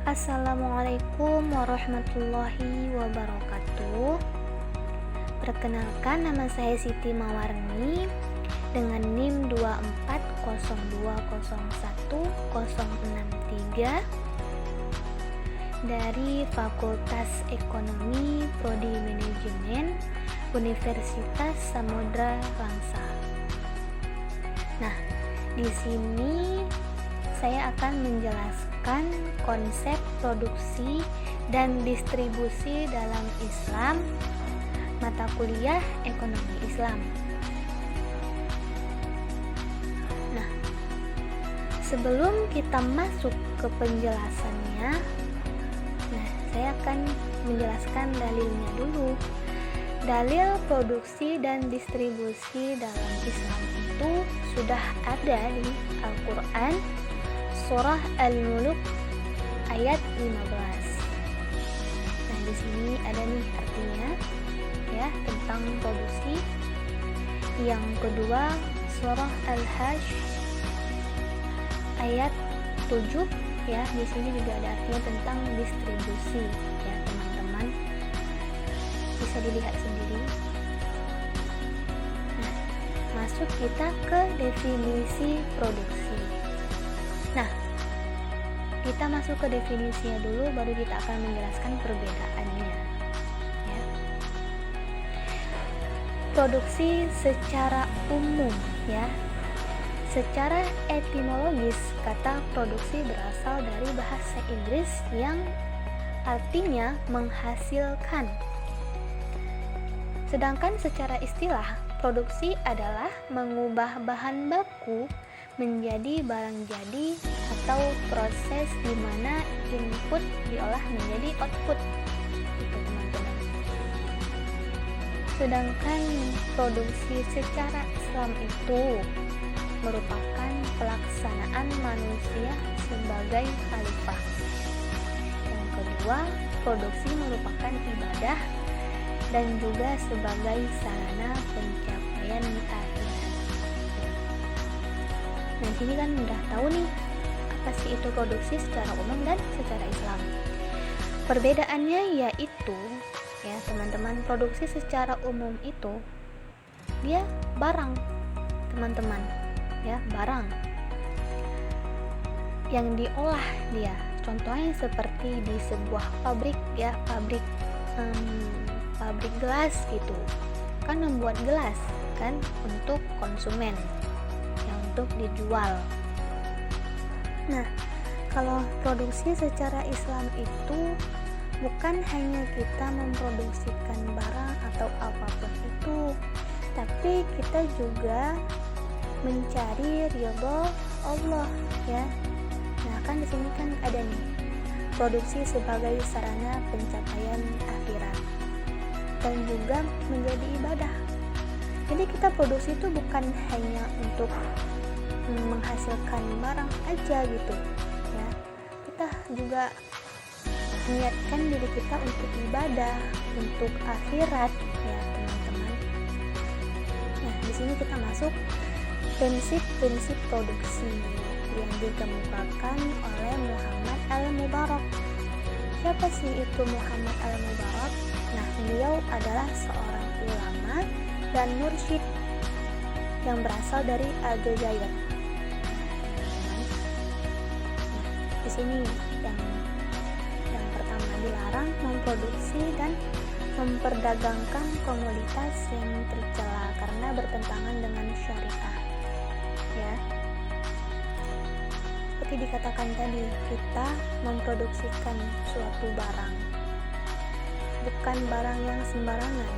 Assalamualaikum warahmatullahi wabarakatuh. Perkenalkan, nama saya Siti Mawarni dengan NIM 240201063 dari Fakultas Ekonomi Prodi Manajemen Universitas Samodra Langsa. Nah, di sini saya akan menjelaskan konsep produksi dan distribusi dalam Islam, mata kuliah ekonomi Islam. Nah, sebelum kita masuk ke penjelasannya, saya akan menjelaskan dalilnya dulu. Dalil produksi dan distribusi dalam Islam itu sudah ada di Al-Quran, Surah Al-Mulk ayat 15. Nah, di sini ada nih artinya ya tentang produksi. Yang kedua, Surah Al-Hajj ayat 7 ya. Di sini juga ada artinya tentang distribusi ya, teman-teman. Bisa dilihat sendiri. Nah, masuk kita ke definisi produksi. Nah, kita masuk ke definisinya dulu, baru kita akan menjelaskan perbedaannya ya. Produksi secara umum ya. Secara etimologis, kata produksi berasal dari bahasa Inggris yang artinya menghasilkan. Sedangkan secara istilah, produksi adalah mengubah bahan baku menjadi barang jadi atau proses di mana input diolah menjadi output. Itu teman-teman. Sedangkan produksi secara Islam itu merupakan pelaksanaan manusia sebagai khalifah. Yang kedua, produksi merupakan ibadah dan juga sebagai sarana pencapaian akhirat. Nah, sini kan udah tahu nih apa sih itu produksi secara umum dan secara Islam. Perbedaannya yaitu ya teman-teman, produksi secara umum itu dia barang, teman-teman ya, barang yang diolah dia. Contohnya seperti di sebuah pabrik ya, pabrik gelas gitu kan, membuat gelas kan untuk konsumen yang untuk dijual. Nah, kalau produksi secara Islam itu bukan hanya kita memproduksikan barang atau apapun itu, tapi kita juga mencari ridho Allah ya. Nah, kan di sini kan ada nih produksi sebagai sarana pencapaian akhirat dan juga menjadi ibadah. Jadi kita produksi itu bukan hanya untuk menghasilkan barang aja gitu ya. Kita juga niatkan diri kita untuk ibadah, untuk akhirat ya, teman-teman. Nah, di sini kita masuk prinsip-prinsip produksi yang dikemukakan oleh Muhammad Al-Mubarak. Siapa sih itu Muhammad Al-Mubarak? Nah, beliau adalah seorang ulama dan mursyid yang berasal dari Aljazair. Nah, di sini yang pertama, dilarang memproduksi dan memperdagangkan komoditas yang tercela karena bertentangan dengan syariah ya. Seperti dikatakan tadi, kita memproduksikan suatu barang, bukan barang yang sembarangan,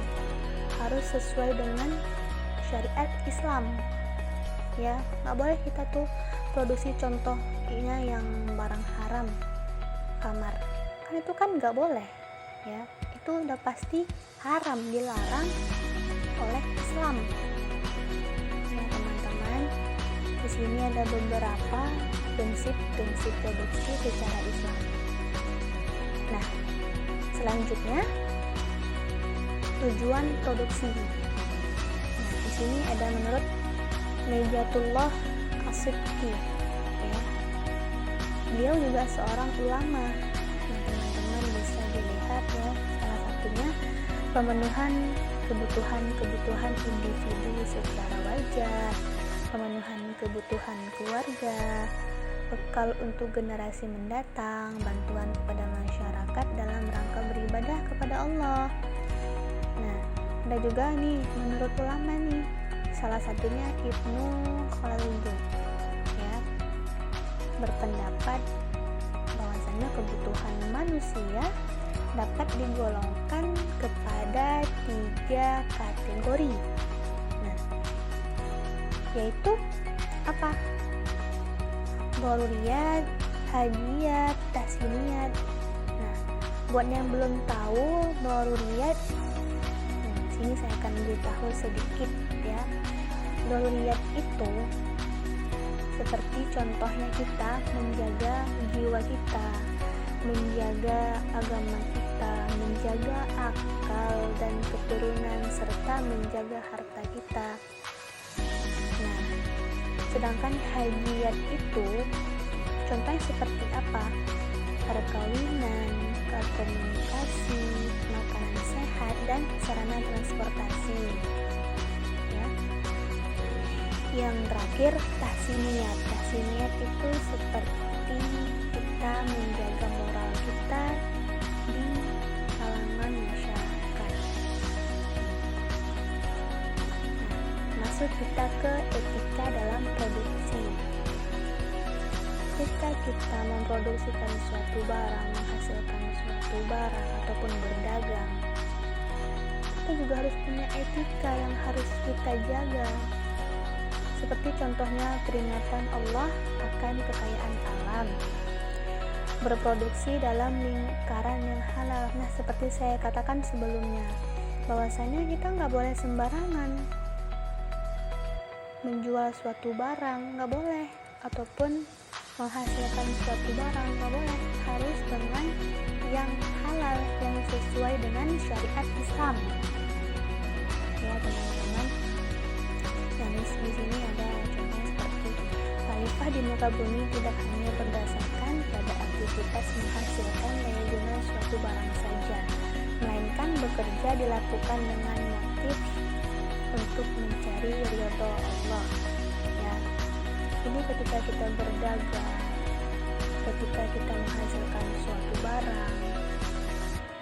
harus sesuai dengan syariat Islam ya. Nggak boleh kita tuh produksi contohnya yang barang haram, kamar, kan itu kan nggak boleh ya. Itu udah pasti haram, dilarang oleh Islam ya, teman-teman. Di sini ada beberapa prinsip-prinsip produksi secara Islam. Nah, selanjutnya tujuan produksi. Nah, di sini ada menurut Najatullah As-Siddiqi ya. Beliau juga seorang ulama Nah, teman-teman bisa dilihat ya, salah satunya pemenuhan kebutuhan individu secara wajar, pemenuhan kebutuhan keluarga, bekal untuk generasi mendatang, bantuan kepada masyarakat dalam rangka beribadah kepada Allah. Nah, ada juga nih menurut ulama nih, salah satunya Ibnu Khaldun ya, berpendapat bahwasanya kebutuhan manusia dapat digolongkan kepada 3 kategori. Nah, yaitu apa? Daruriyat, hajiyat, tahsiniyat. Nah, buat yang belum tahu daruriyat, sini saya akan beritahu sedikit ya. Daruriyat itu seperti contohnya kita menjaga jiwa kita, menjaga agama kita, menjaga akal dan keturunan, serta menjaga harta kita. Nah, sedangkan hajiyat itu contohnya seperti apa? Perkawinan, komunikasi, makanan sehat, dan sarana transportasi ya. Yang terakhir tahsiniyat. Tahsiniyat itu seperti kita menjaga moral kita di kalangan masyarakat. Nah, masuk kita ke etika dalam produksi. Ketika kita memproduksikan suatu barang, menghasilkan suatu barang ataupun berdagang, kita juga harus punya etika yang harus kita jaga. Seperti contohnya peringatan Allah akan kekayaan alam, berproduksi dalam lingkaran yang halal. Nah, seperti saya katakan sebelumnya, bahwasanya kita nggak boleh sembarangan menjual suatu barang, nggak boleh, ataupun menghasilkan suatu barang, nggak boleh, harus dengan yang halal, yang sesuai dengan syariat Islam ya teman-teman. Nah, di sini ada contohnya seperti khalifah di muka bumi tidak hanya berdasarkan pada aktivitas menghasilkan daya guna suatu barang saja, melainkan bekerja dilakukan dengan motif untuk mencari ridho Allah ya. Ini ketika kita berdagang, ketika kita menghasilkan suatu barang,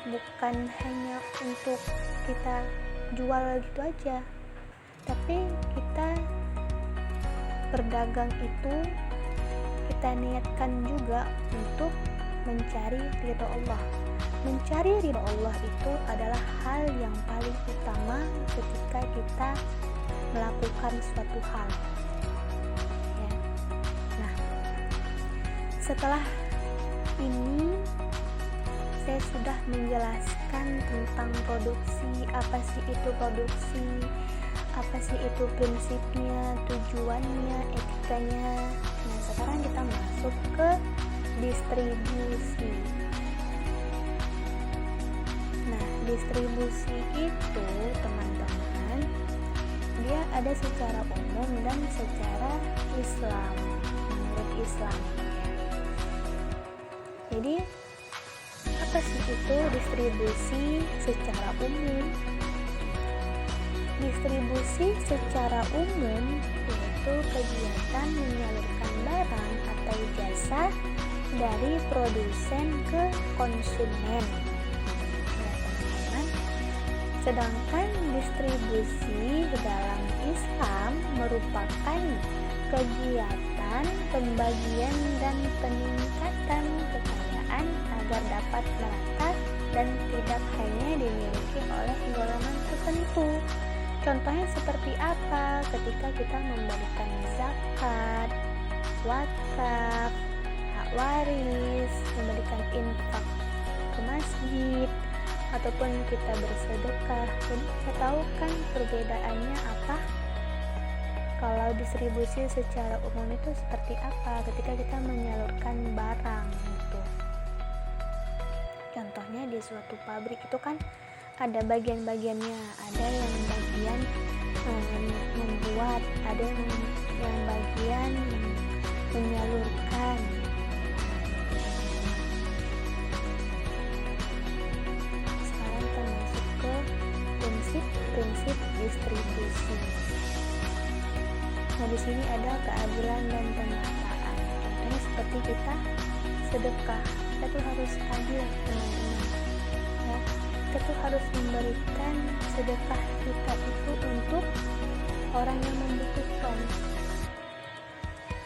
bukan hanya untuk kita jual gitu aja, tapi kita berdagang itu kita niatkan juga untuk mencari ridho Allah. Mencari ridho Allah itu adalah hal yang paling utama ketika kita melakukan suatu hal ya. Nah, setelah ini saya sudah menjelaskan tentang produksi, apa sih itu produksi, apa sih itu prinsipnya, tujuannya, etikanya. Nah, sekarang kita masuk ke distribusi. Nah, distribusi itu teman-teman, dia ada secara umum dan secara Islam, menurut Islam ya. Jadi apa sih itu distribusi secara umum? Distribusi secara umum yaitu kegiatan menyalurkan barang atau jasa dari produsen ke konsumen ya teman-teman. Sedangkan distribusi dalam Islam merupakan kegiatan pembagian dan peningkatan kekayaan agar dapat merata dan tidak hanya dimiliki oleh golongan tertentu. Contohnya seperti apa? Ketika kita memberikan zakat, wakaf, hak waris, memberikan infak ke masjid, ataupun kita bersedekah. Jadi kita tahu kan perbedaannya apa? Kalau distribusi secara umum itu seperti apa ketika kita menyalurkan barang gitu. Contohnya di suatu pabrik itu kan ada bagian-bagiannya, ada yang bagian membuat, ada yang bagian menyalurkan. di sini ada keadilan dan pemerataan. Contohnya seperti kita sedekah, kita tuh harus adil teman-teman. Ya, kita tuh harus memberikan sedekah kita itu untuk orang yang membutuhkan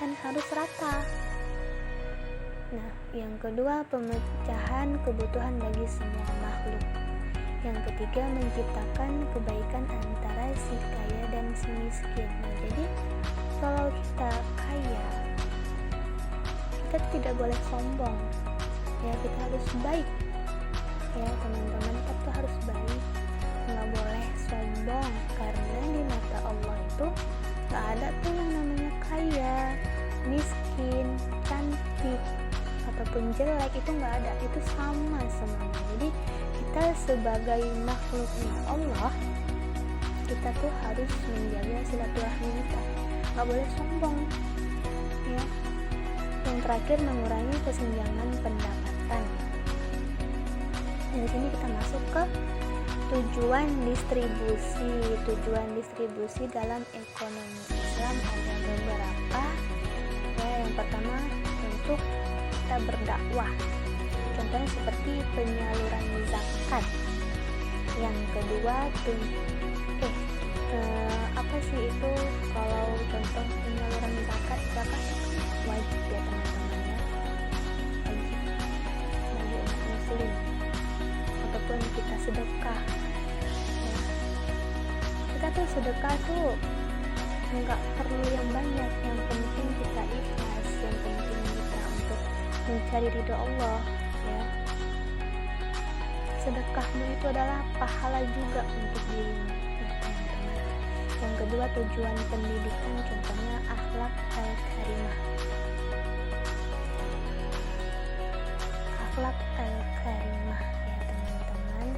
dan harus rata. Nah, yang kedua, pemecahan kebutuhan bagi semua makhluk. Yang ketiga, menciptakan kebaikan antara si kaya dan si miskin. Nah, jadi kalau kita kaya, kita tidak boleh sombong. Ya, kita harus baik. Ya, teman-teman, kita tuh harus baik. Nggak boleh sombong, karena di mata Allah itu nggak ada tuh yang namanya kaya, miskin, cantik, ataupun jelek, itu nggak ada. Itu sama semuanya. Jadi kita sebagai makhluknya Allah, kita tuh harus menjaga silaturahmi kita, nggak boleh sombong. Ya. Yang terakhir, mengurangi kesenjangan pendapatan. Nah, di sini kita masuk ke tujuan distribusi. Tujuan distribusi dalam ekonomi Islam ada beberapa. Ya, yang pertama untuk kita berdakwah. Contohnya seperti penyaluran zakat. Yang kedua apa sih itu, kalau contoh penyaluran zakat wajib ya teman-teman, ya wajib bagi umat muslim, ataupun kita sedekah ya. Kita tuh sedekah tuh nggak perlu yang banyak, yang penting kita ikhlas, yang penting kita untuk mencari ridho Allah ya. Sedekahmu itu adalah pahala juga untuk dirimu ya teman-teman. Yang kedua, tujuan pendidikan, contohnya akhlak al-karimah. Akhlak al-karimah ya teman-teman.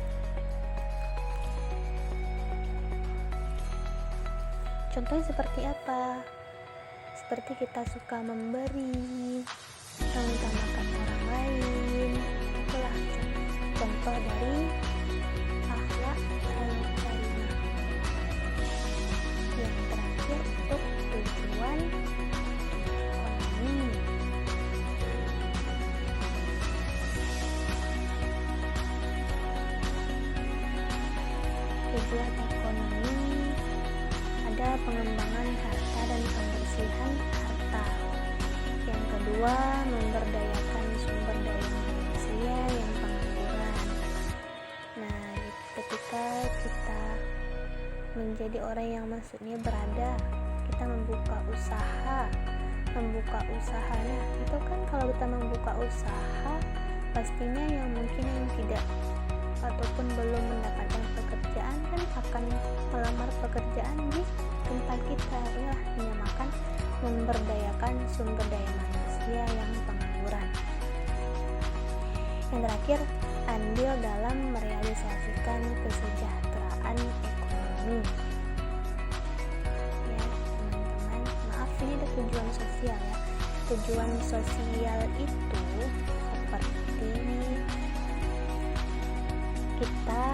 Contohnya seperti apa? Seperti kita suka memberi, mengutamakan orang lain. Itulah contoh dari akhlak al-karimah. Yang terakhir, untuk tujuan ekonomi. Tujuan ekonomi ada pengembangan harta dan pembersihan harta. Yang kedua, memberdayakan sumber daya manusia yang pengangguran. Nah, ketika kita menjadi orang yang maksudnya berada, kita membuka usaha. Nah, itu kan kalau kita membuka usaha, pastinya yang mungkin yang tidak ataupun belum mendapatkan pekerjaan kan akan melamar pekerjaan di tempat kita. Inilah dinamakan memberdayakan sumber daya manusia yang pengangguran. Yang terakhir, andil dalam merealisasikan kesejahteraan ekonomi. Ya teman-teman, maaf ini ada tujuan sosial ya. Tujuan sosial itu seperti kita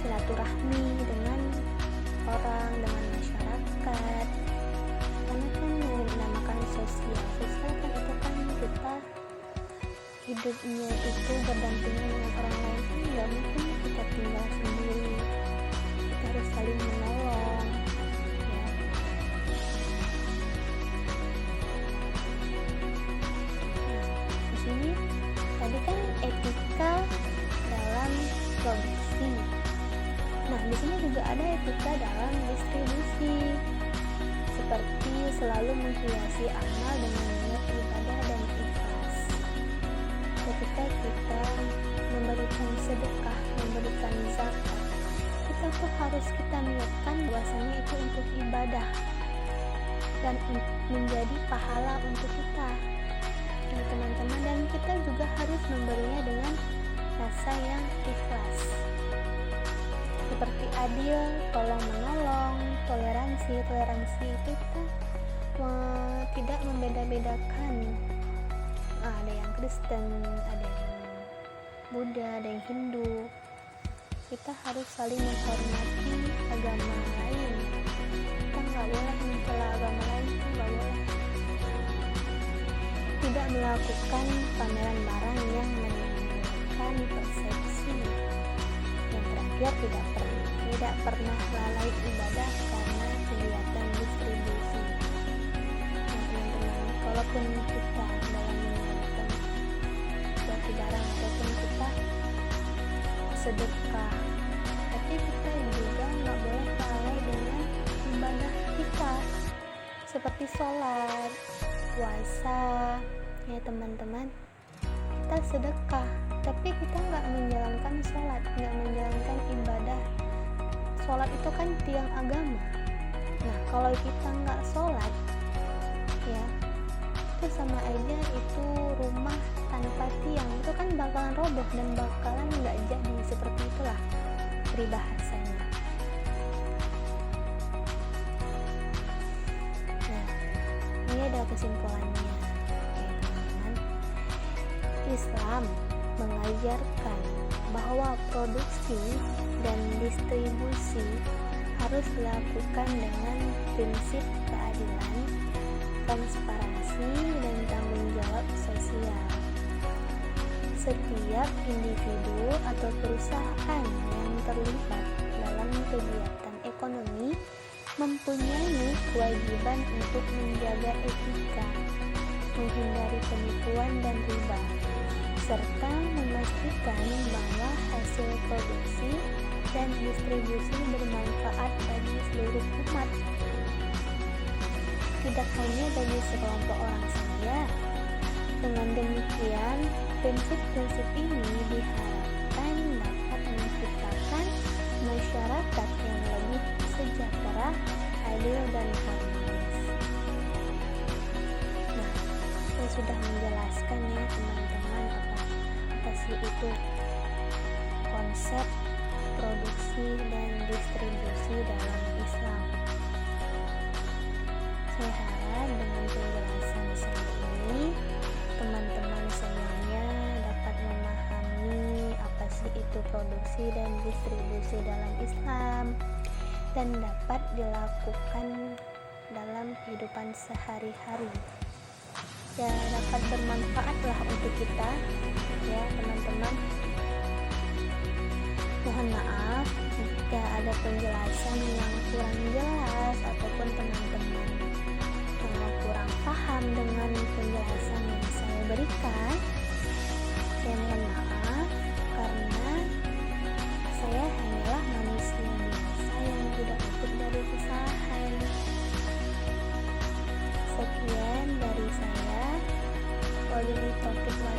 silaturahmi dengan orang, dengan masyarakat. Karena kan yang dinamakan sosial kan itu kan kita hidupnya itu berdampingan dengan orang lain, kan nggak mungkin kita tinggal sendiri. Kita harus saling menolong ya. Nah, di sini tadi kan etika dalam produksi. Nah, di sini juga ada etika dalam distribusi, seperti selalu menghiasi amal dengan niat ibadah dan ikhlas. Ketika kita memberikan sedekah, memberikan zakat, kita tuh harus kita niatkan bahwasanya itu untuk ibadah dan menjadi pahala untuk kita ya teman-teman. Dan kita juga harus memberinya dengan rasa yang ikhlas, seperti adil, tolong menolong, toleransi itu kita tidak membeda-bedakan. Ada yang Kristen, ada yang Buddha, ada yang Hindu. Kita harus saling menghormati agama lain. Kita nggak boleh mencela agama lain, itu nggak boleh. Tidak melakukan pameran barang yang menimbulkan persepsi. Yang terakhir, tidak pernah lalai ibadah karena kegiatan distribusi. Nah, teman-teman, kalaupun kita dalam menjalankan suatu barang ataupun kita sedekah, tapi kita juga nggak boleh lalai dengan ibadah kita seperti sholat, puasa, ya teman-teman. Kita sedekah tapi kita nggak menjalankan sholat, nggak menjalankan ibadah. Sholat itu kan tiang agama. Nah, kalau kita nggak sholat, ya itu sama aja itu rumah tanpa tiang, itu kan bakalan roboh dan bakalan nggak jadi. Seperti itulah peribahasanya. Nah, ini ada kesimpulannya, ya teman-teman. Islam mengajarkan bahwa produksi dan distribusi harus dilakukan dengan prinsip keadilan, transparansi, dan tanggung jawab sosial. Setiap individu atau perusahaan yang terlibat dalam kegiatan ekonomi mempunyai kewajiban untuk menjaga etika, menghindari penipuan dan riba, serta memastikan bahwa hasil produksi dan distribusi bermanfaat bagi seluruh umat, tidak hanya bagi sekelompok orang saja. Dengan demikian, prinsip-prinsip ini diharapkan dapat menciptakan masyarakat yang lebih sejahtera, adil, dan harmonis. Nah, saya sudah menjelaskan ya teman-teman apa sih itu konsep produksi dan distribusi dalam Islam. Saya harap dengan penjelasan saya ini teman-teman semuanya dapat memahami apa sih itu produksi dan distribusi dalam Islam dan dapat dilakukan dalam kehidupan sehari-hari. Ya, dapat bermanfaatlah untuk kita ya teman-teman. Mohon maaf jika ada penjelasan yang kurang jelas ataupun teman-teman kurang paham dengan penjelasan yang saya berikan. Saya mohon maaf karena saya hanyalah manusia biasa yang tidak luput dari kesalahan. Sekian dari saya. Wabillahi taufiq wal